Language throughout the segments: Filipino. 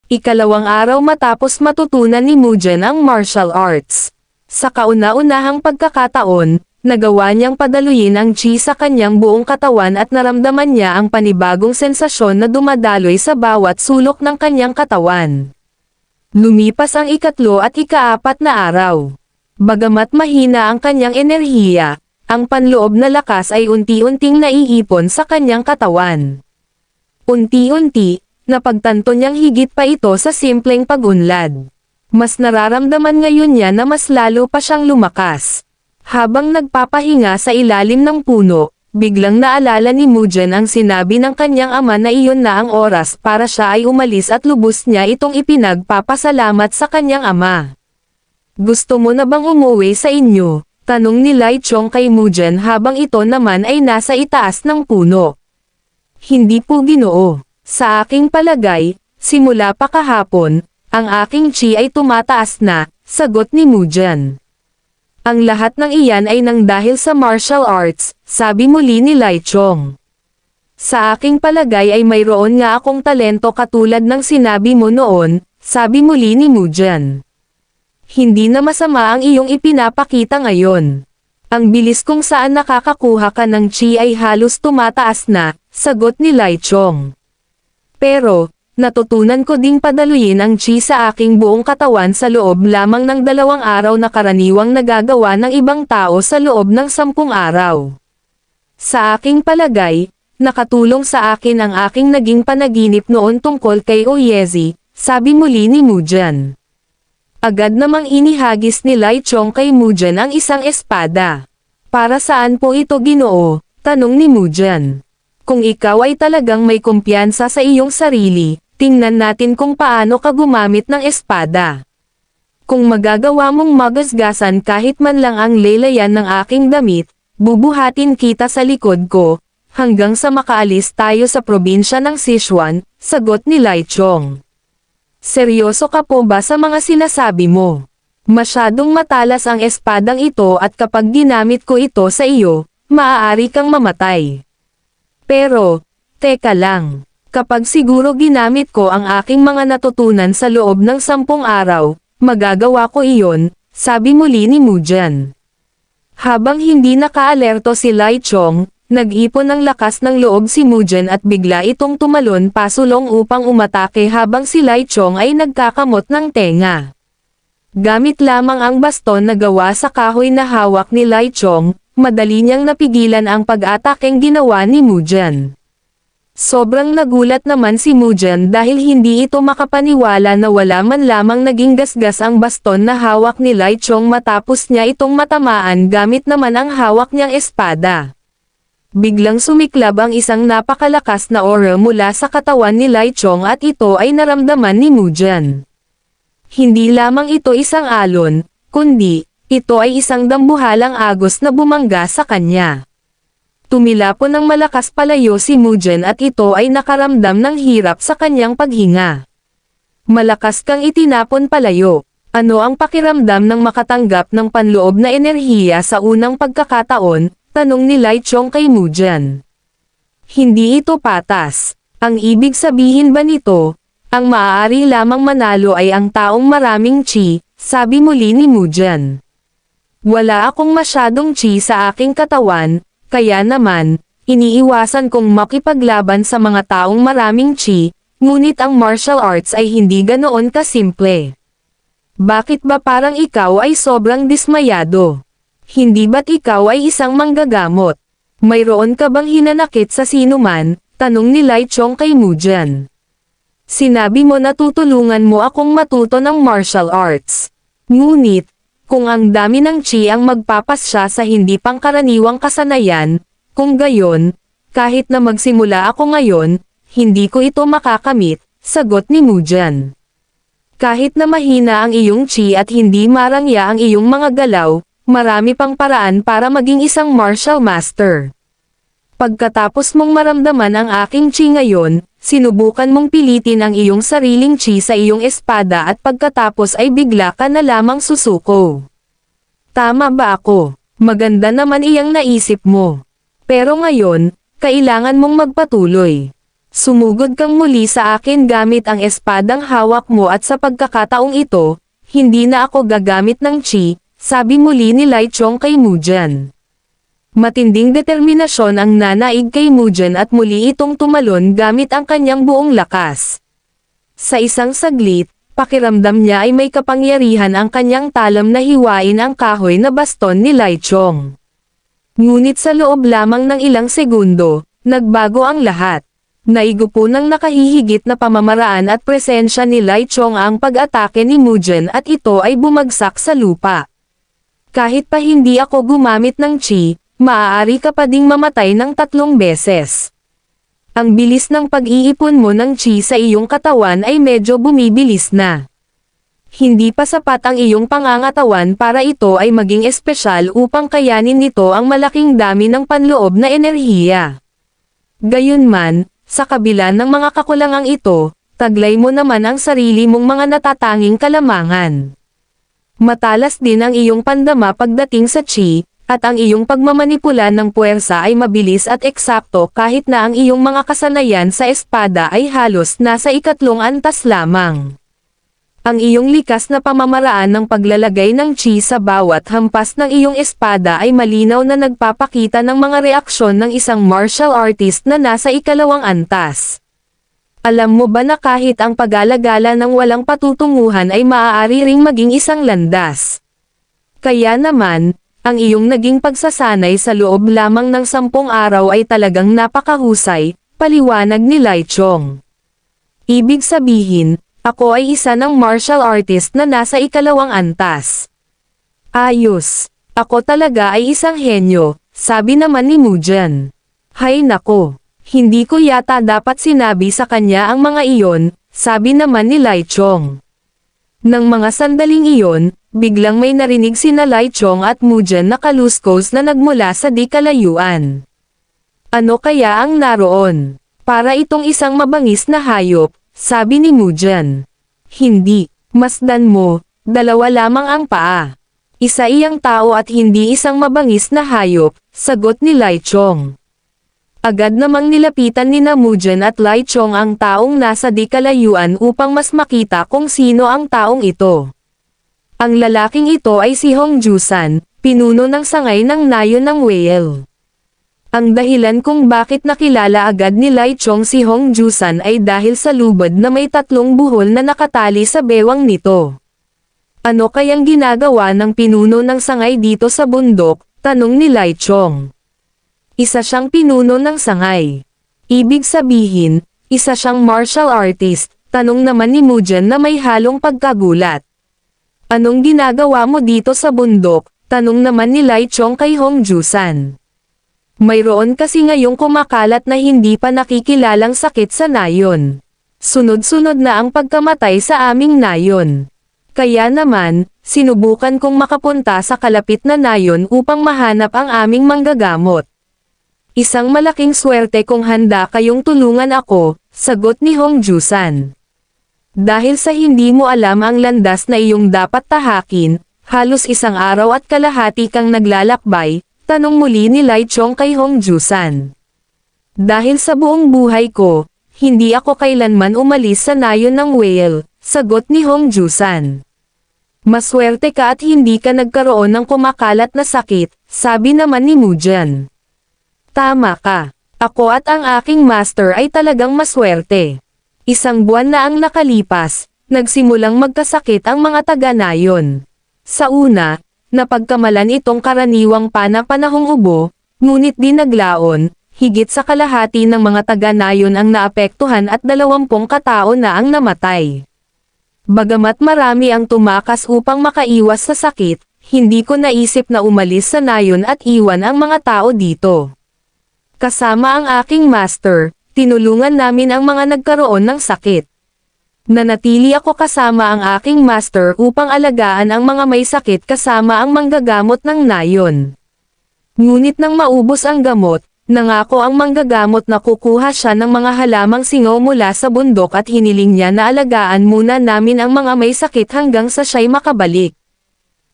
Ikalawang araw matapos matutunan ni Mugen ang martial arts. Sa kauna-unahang pagkakataon, nagawa niyang padaluyin ang chi sa kanyang buong katawan at naramdaman niya ang panibagong sensasyon na dumadaloy sa bawat sulok ng kanyang katawan. Lumipas ang ikatlo at ikaapat na araw. Bagamat mahina ang kanyang enerhiya, ang panloob na lakas ay unti-unting naiipon sa kanyang katawan. Unti-unti, napagtanto niyang higit pa ito sa simpleng pag-unlad. Mas nararamdaman ngayon niya na mas lalo pa siyang lumakas. Habang nagpapahinga sa ilalim ng puno, biglang naalala ni Mugen ang sinabi ng kanyang ama na iyon na ang oras para siya ay umalis at lubos niya itong ipinagpapasalamat sa kanyang ama. Gusto mo na bang umuwi sa inyo? Tanong ni Lai Chong kay Mugen habang ito naman ay nasa itaas ng puno. Hindi po Ginoo. Sa aking palagay, simula pa kahapon, ang aking chi ay tumataas na, sagot ni Mugen. Ang lahat ng iyan ay nang dahil sa martial arts, sabi muli ni Lai Chong. Sa aking palagay ay mayroon nga akong talento katulad ng sinabi mo noon, sabi muli ni Mugen. Hindi na masama ang iyong ipinapakita ngayon. Ang bilis kung saan nakakakuha ka ng chi ay halos tumataas na, sagot ni Lai Chong. Pero, natutunan ko ding padaluyin ang chi sa aking buong katawan sa loob lamang ng 2 araw na karaniwang nagagawa ng ibang tao sa loob ng 10 araw. Sa aking palagay, nakatulong sa akin ang aking naging panaginip noon tungkol kay Oyezi, sabi muli ni Mugen. Agad namang inihagis ni Lai Chong kay Mugen ang isang espada. Para saan po ito Ginoo? Tanong ni Mugen. Kung ikaw ay talagang may kumpiyansa sa iyong sarili, tingnan natin kung paano ka gumamit ng espada. Kung magagawa mong magasgasan kahit man lang ang laylayan ng aking damit, bubuhatin kita sa likod ko, hanggang sa makaalis tayo sa probinsya ng Sichuan, sagot ni Lai Chong. Seryoso ka po ba sa mga sinasabi mo? Masyadong matalas ang espadang ito at kapag ginamit ko ito sa iyo, maaari kang mamatay. Pero, teka lang. Kapag siguro ginamit ko ang aking mga natutunan sa loob ng 10 araw, magagawa ko iyon, sabi muli ni Mugen. Habang hindi nakaalerto si Lai Chong, nag-ipon ng lakas ng loob si Mugen at bigla itong tumalon pasulong upang umatake habang si Lai Chong ay nagkakamot ng tenga. Gamit lamang ang baston na gawa sa kahoy na hawak ni Lai Chong, madali niyang napigilan ang pag-atakeng ginawa ni Mugen. Sobrang nagulat naman si Mugen dahil hindi ito makapaniwala na wala man lamang naging gasgas ang baston na hawak ni Lai Chong matapos niya itong matamaan gamit naman ang hawak niyang espada. Biglang sumiklab ang isang napakalakas na aura mula sa katawan ni Lai Chong at ito ay naramdaman ni Mugen. Hindi lamang ito isang alon, kundi, ito ay isang dambuhalang agos na bumangga sa kanya. Tumilapon ng malakas palayo si Mugen at ito ay nakaramdam ng hirap sa kanyang paghinga. Malakas kang itinapon palayo. Ano ang pakiramdam ng makatanggap ng panloob na enerhiya sa unang pagkakataon? Tanong ni Lai Chong kay Mugen. Hindi ito patas. Ang ibig sabihin ba nito, ang maaari lamang manalo ay ang taong maraming chi, sabi muli ni Mugen. Wala akong masyadong chi sa aking katawan, kaya naman, iniiwasan kong makipaglaban sa mga taong maraming chi, ngunit ang martial arts ay hindi ganoon kasimple. Bakit ba parang ikaw ay sobrang dismayado? Hindi ba't ikaw ay isang manggagamot? Mayroon ka bang hinanakit sa sinuman? Tanong ni Lai Chong kay Mugen. Sinabi mo na tutulungan mo akong matuto ng martial arts. Ngunit, kung ang dami ng chi ang magpapasya sa hindi pangkaraniwang kasanayan, kung gayon, kahit na magsimula ako ngayon, hindi ko ito makakamit, sagot ni Mugen. Kahit na mahina ang iyong chi at hindi marangya ang iyong mga galaw, marami pang paraan para maging isang martial master. Pagkatapos mong maramdaman ang aking chi ngayon, sinubukan mong pilitin ang iyong sariling chi sa iyong espada at pagkatapos ay bigla ka na lamang susuko. Tama ba ako? Maganda naman iyang naisip mo. Pero ngayon, kailangan mong magpatuloy. Sumugod kang muli sa akin gamit ang espadang hawak mo at sa pagkakataong ito, hindi na ako gagamit ng chi, sabi muli ni Lai Chong kay Mujan. Matinding determinasyon ang nanaig kay Mujan at muli itong tumalon gamit ang kanyang buong lakas. Sa isang saglit, pakiramdam niya ay may kapangyarihan ang kanyang talam na hiwain ang kahoy na baston ni Lai Chong. Ngunit sa loob lamang ng ilang segundo, nagbago ang lahat. Naigupo ng nakahihigit na pamamaraan at presensya ni Lai Chong ang pag-atake ni Mujan at ito ay bumagsak sa lupa. Kahit pa hindi ako gumamit ng chi, maaari ka pa ding mamatay ng 3 beses. Ang bilis ng pag-iipon mo ng chi sa iyong katawan ay medyo bumibilis na. Hindi pa sapat ang iyong pangangatawan para ito ay maging espesyal upang kayanin nito ang malaking dami ng panloob na enerhiya. Gayunman, sa kabila ng mga kakulangang ito, taglay mo naman ang sarili mong mga natatanging kalamangan. Matalas din ang iyong pandama pagdating sa chi, at ang iyong pagmamanipula ng puwersa ay mabilis at eksakto kahit na ang iyong mga kasanayan sa espada ay halos nasa 2 antas lamang. Ang iyong likas na pamamaraan ng paglalagay ng chi sa bawat hampas ng iyong espada ay malinaw na nagpapakita ng mga reaksyon ng isang martial artist na nasa 2 antas. Alam mo ba na kahit ang pag-alagala ng walang patutunguhan ay maaari ring maging isang landas? Kaya naman, ang iyong naging pagsasanay sa loob lamang ng 10 araw ay talagang napakahusay, paliwanag ni Lai Chong. Ibig sabihin, ako ay isa ng martial artist na nasa 2 antas. Ayos. Ako talaga ay isang henyo, sabi naman ni Mujan. Hay nako. Hindi ko yata dapat sinabi sa kanya ang mga iyon, sabi naman ni Lai Chong. Nang mga sandaling iyon, biglang may narinig sina Lai Chong at Mujan na kaluskos na nagmula sa di kalayuan. Ano kaya ang naroon? Para itong isang mabangis na hayop, sabi ni Mujan. Hindi, masdan mo, 2 lamang ang paa. Isa iyang tao at hindi isang mabangis na hayop, sagot ni Lai Chong. Agad namang nilapitan ni Mujan at Lai Chong ang taong nasa di kalayuan upang mas makita kung sino ang taong ito. Ang lalaking ito ay si Hong Jusan, pinuno ng sangay ng nayon ng whale. Ang dahilan kung bakit nakilala agad ni Lai Chong si Hong Jusan ay dahil sa lubad na may 3 buhol na nakatali sa bewang nito. Ano kayang ginagawa ng pinuno ng sangay dito sa bundok? Tanong ni Lai Chong. Isa siyang pinuno ng sangay. Ibig sabihin, isa siyang martial artist, tanong naman ni Mujan na may halong pagkagulat. Anong ginagawa mo dito sa bundok? Tanong naman ni Lai Chong kay Hong Jusan. Mayroon kasi ngayong kumakalat na hindi pa nakikilalang sakit sa nayon. Sunod-sunod na ang pagkamatay sa aming nayon. Kaya naman, sinubukan kong makapunta sa kalapit na nayon upang mahanap ang aming manggagamot. Isang malaking swerte kung handa kayong tulungan ako, sagot ni Hong Jusan. Dahil sa hindi mo alam ang landas na iyong dapat tahakin, halos 1 araw at kalahati kang naglalakbay, tanong muli ni Lai Chong kay Hong Jusan. Dahil sa buong buhay ko, hindi ako kailanman umalis sa nayon ng whale, sagot ni Hong Jusan. Maswerte ka at hindi ka nagkaroon ng kumakalat na sakit, sabi naman ni Mujan. Tama ka. Ako at ang aking master ay talagang maswerte. 1 buwan na ang nakalipas, nagsimulang magkasakit ang mga taga-nayon. Sa una, napagkamalan itong karaniwang panahong ubo, ngunit di naglaon, higit sa kalahati ng mga taga-nayon ang naapektuhan at 20 katao na ang namatay. Bagamat marami ang tumakas upang makaiwas sa sakit, hindi ko naisip na umalis sa nayon at iwan ang mga tao dito. Kasama ang aking master, tinulungan namin ang mga nagkaroon ng sakit. Nanatili ako kasama ang aking master upang alagaan ang mga may sakit kasama ang manggagamot ng nayon. Ngunit nang maubos ang gamot, nangako ang manggagamot na kukuha siya ng mga halamang singaw mula sa bundok at hiniling niya na alagaan muna namin ang mga may sakit hanggang sa siya'y makabalik.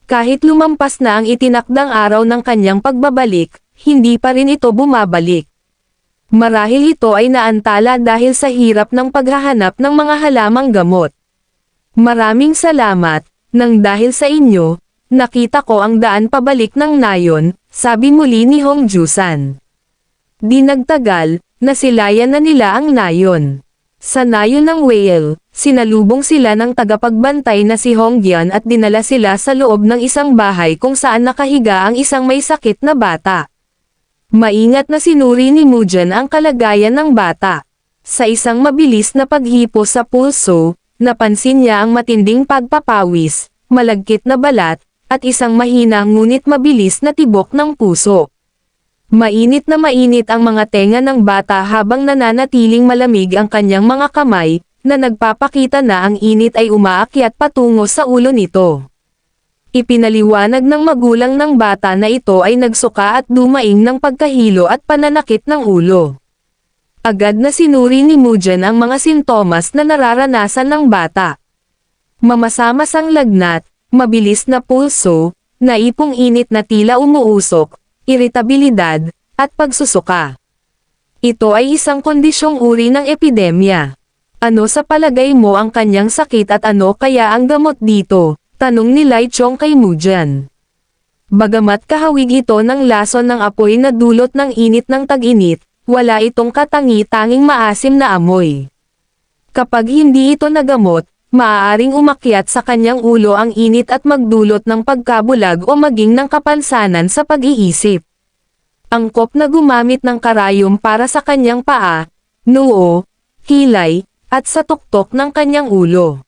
Kahit lumampas na ang itinakdang araw ng kanyang pagbabalik, hindi pa rin ito bumabalik. Marahil ito ay naantala dahil sa hirap ng paghahanap ng mga halamang gamot. Maraming salamat, nang dahil sa inyo, nakita ko ang daan pabalik ng nayon, sabi muli ni Hong Jusan. Di nagtagal, nasilayan na nila ang nayon. Sa nayon ng whale, sinalubong sila ng tagapagbantay na si Hong Gian at dinala sila sa loob ng isang bahay kung saan nakahiga ang isang may sakit na bata. Maingat na sinuri ni Mujan ang kalagayan ng bata. Sa isang mabilis na paghipo sa pulso, napansin niya ang matinding pagpapawis, malagkit na balat, at isang mahina ngunit mabilis na tibok ng puso. Mainit na mainit ang mga tenga ng bata habang nananatiling malamig ang kanyang mga kamay, na nagpapakita na ang init ay umaakyat patungo sa ulo nito. Ipinaliwanag ng magulang ng bata na ito ay nagsuka at dumaing ng pagkahilo at pananakit ng ulo. Agad na sinuri ni Mujan ang mga sintomas na nararanasan ng bata. Mamasamasang lagnat, mabilis na pulso, naipong init na tila umuusok, iritabilidad, at pagsusuka. Ito ay isang kondisyong uri ng epidemya. Ano sa palagay mo ang kanyang sakit at ano kaya ang gamot dito? Tanong ni Lai Chong kay Mujan. Bagamat kahawig ito ng lason ng apoy na dulot ng init ng tag-init, wala itong katangi-tanging maasim na amoy. Kapag hindi ito nagamot, maaaring umakyat sa kanyang ulo ang init at magdulot ng pagkabulag o maging ng kapansanan sa pag-iisip. Angkop na gumamit ng karayom para sa kanyang paa, noo, kilay, at sa tuktok ng kanyang ulo.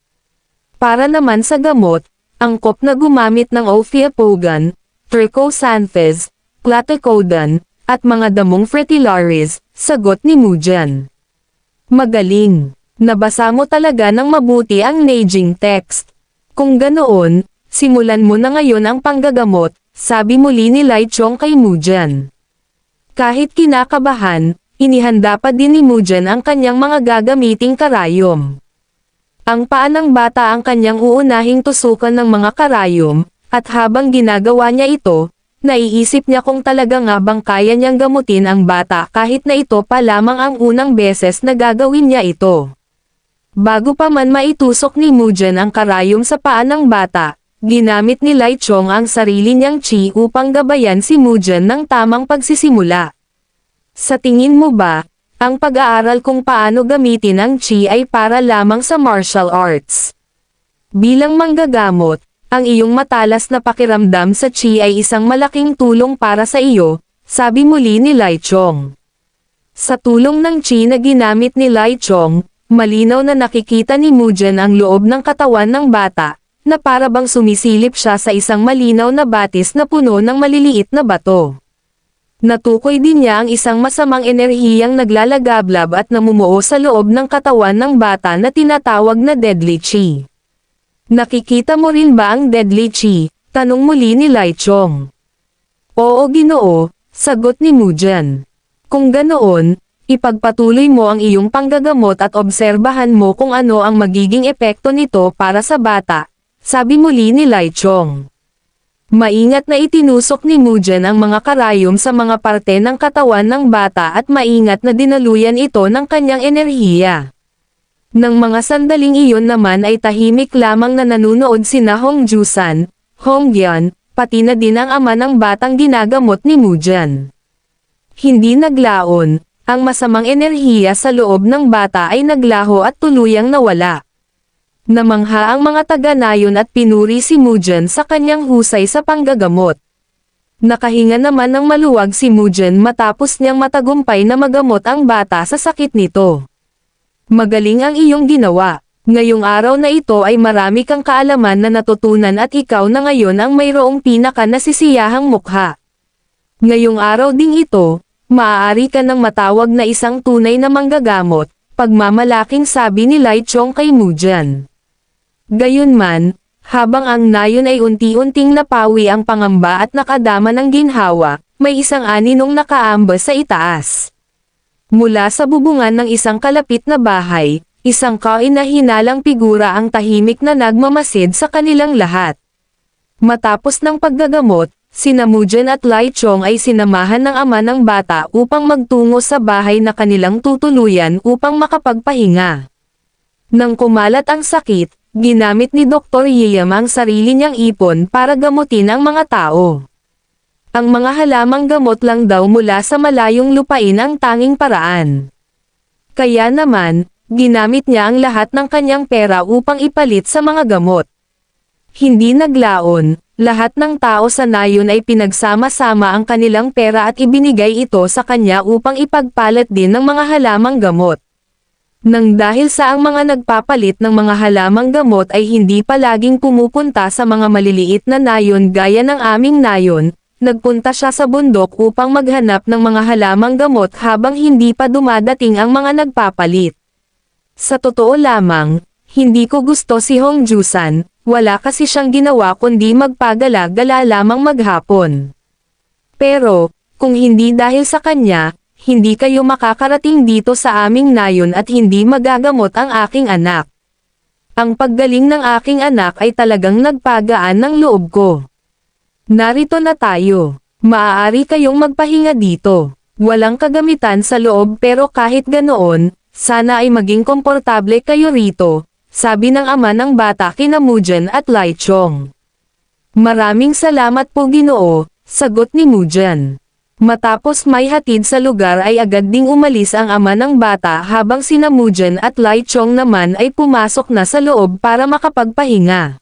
Para naman sa gamot, angkop na gumamit ng Ophiopogan, Trichosanthus, Platycodon, at mga damong fritillaris, sagot ni Mujan. Magaling! Nabasa mo talaga ng mabuti ang Neijing text. Kung ganoon, simulan mo na ngayon ang panggagamot, sabi muli ni Lai Chong kay Mujan. Kahit kinakabahan, inihanda pa din ni Mujan ang kanyang mga gagamiting karayom. Ang paa ng bata ang kanyang uunahing tusukan ng mga karayom, at habang ginagawa niya ito, naiisip niya kung talaga nga bang kaya niyang gamutin ang bata kahit na ito pa lamang ang unang beses na gagawin niya ito. Bago pa man maitusok ni Mujan ang karayom sa paa ng bata, ginamit ni Lai Chong ang sarili niyang chi upang gabayan si Mujan ng tamang pagsisimula. Sa tingin mo ba, ang pag-aaral kung paano gamitin ang chi ay para lamang sa martial arts? Bilang manggagamot, ang iyong matalas na pakiramdam sa chi ay isang malaking tulong para sa iyo, sabi muli ni Lai Chong. Sa tulong ng chi na ginamit ni Lai Chong, malinaw na nakikita ni Mujan ang loob ng katawan ng bata, na para bang sumisilip siya sa isang malinaw na batis na puno ng maliliit na bato. Natukoy din niya ang isang masamang enerhiyang naglalagablab at namumuo sa loob ng katawan ng bata na tinatawag na Deadly Chi. Nakikita mo rin ba ang Deadly Chi? Tanong muli ni Lai Chong. Oo Ginoo, sagot ni Mujan. Kung ganoon, ipagpatuloy mo ang iyong panggagamot at obserbahan mo kung ano ang magiging epekto nito para sa bata, sabi muli ni Lai Chong. Maingat na itinusok ni Mujan ang mga karayom sa mga parte ng katawan ng bata at maingat na dinaluyan ito ng kanyang enerhiya. Nang mga sandaling iyon naman ay tahimik lamang na nanunood sina Hong Jusan, Hong Gian, pati na din ang ama ng batang ginagamot ni Mujan. Hindi naglaon, ang masamang enerhiya sa loob ng bata ay naglaho at tuluyang nawala. Namangha ang mga taga-nayon at pinuri si Mujan sa kanyang husay sa panggagamot. Nakahinga naman ng maluwag si Mujan matapos niyang matagumpay na magamot ang bata sa sakit nito. Magaling ang iyong ginawa. Ngayong araw na ito ay marami kang kaalaman na natutunan at ikaw na ngayon ang mayroong pinaka nasisiyahang mukha. Ngayong araw ding ito, maaari ka nang matawag na isang tunay na manggagamot, pagmamalaking sabi ni Lai Chong kay Mujan. Gayunman, habang ang nayon ay unti-unting napawi ang pangamba at nakadama ng ginhawa, may isang aninong nakaambas sa itaas. Mula sa bubungan ng isang kalapit na bahay, isang kaina-hinalang figura ang tahimik na nagmamasid sa kanilang lahat. Matapos ng paggagamot, Sina Mujen at Lai Chong ay sinamahan ng ama ng bata upang magtungo sa bahay na kanilang tutuluyan upang makapagpahinga. Nang kumalat ang sakit, ginamit ni Dr. Yeyam ang sarili niyang ipon para gamutin ang mga tao. Ang mga halamang gamot lang daw mula sa malayong lupain ang tanging paraan. Kaya naman, ginamit niya ang lahat ng kanyang pera upang ipalit sa mga gamot. Hindi naglaon. Lahat ng tao sa nayon ay pinagsama-sama ang kanilang pera at ibinigay ito sa kanya upang ipagpalit din ng mga halamang gamot. Nang dahil sa ang mga nagpapalit ng mga halamang gamot ay hindi palaging pumupunta sa mga maliliit na nayon gaya ng aming nayon, nagpunta siya sa bundok upang maghanap ng mga halamang gamot habang hindi pa dumadating ang mga nagpapalit. Sa totoo lamang, hindi ko gusto si Hong Jusan. Wala kasi siyang ginawa kundi magpagala-gala lamang maghapon. Pero, kung hindi dahil sa kanya, hindi kayo makakarating dito sa aming nayon at hindi magagamot ang aking anak. Ang paggaling ng aking anak ay talagang nagpagaan ng loob ko. Narito na tayo. Maaari kayong magpahinga dito. Walang kagamitan sa loob pero kahit ganoon, sana ay maging komportable kayo rito. Sabi ng ama ng bata kina Mujen at Lai Chong. Maraming salamat po Ginoo, sagot ni Mujen. Matapos may hatid sa lugar ay agad ding umalis ang ama ng bata habang sina Mujen at Lai Chong naman ay pumasok na sa loob para makapagpahinga.